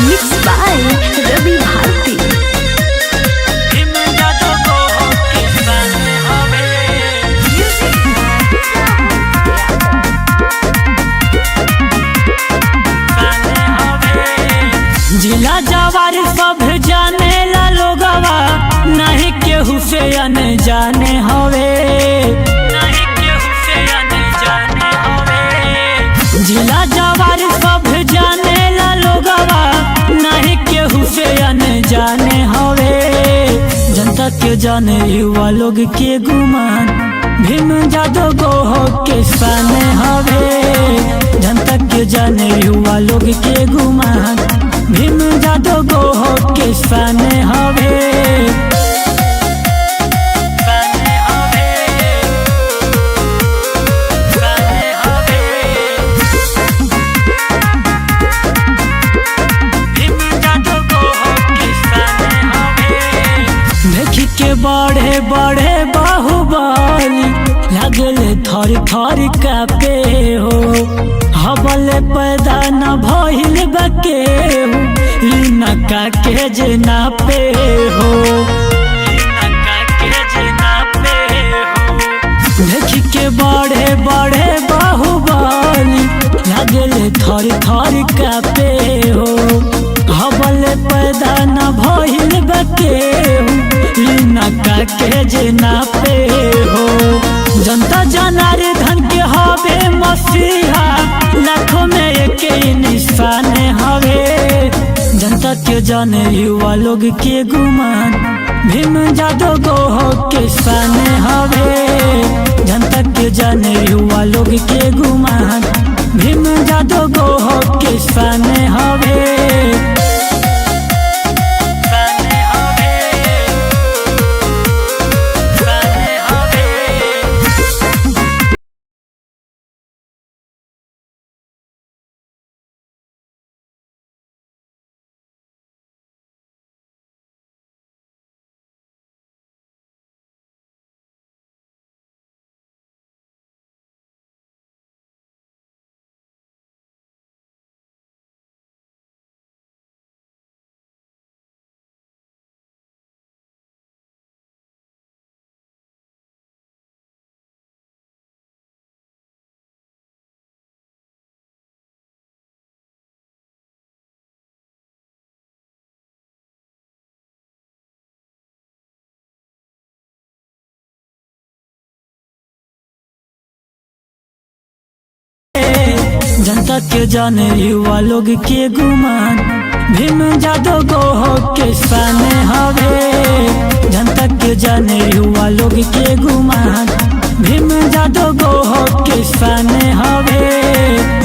Mixed by Ravi Bharti. जिला जवार सब जाने ला लोगवा, नहीं केहू से अनजाने हवे, नहीं केहू से अनजाने हवे। जिला जवार सब जाने ला लोगवा, नहीं केहू से अनजाने हवे। जनता के जाने युवा लोग के गुमान, भीम जादव गोहो के साने हवे। जनता के जाने युवा लोग के गुमान, भीम जादव गोहो के साने हवे। देखी के बड़े बड़े बाहुबली, लगल थर थर कापे हो। हबल पैदा न भइल बके हो, इनका के जना पे हो, इनका के जना पे हो। देखी के बड़े बड़े बाहुबली, लगल थर थर कापे हो। हबल पैदा न भइल बके हो, इनका के जना पे हो। जनता जनार्दन के हवे मसीहा, लाखों में एक निशान हवे। जनता के जाने युवा लोग के गुमान, भीम जादव गोहो के साने हवे। जनता के जाने युवा लोग के गुमान, भीम जादव गोहो के साने हवे। जनता के जाने युवा लोग के गुमान, भीम जादव गोहो के साने हवे। जनता के जाने युवा लोग के गुमान, भीम जादव गोहो के साने हवे।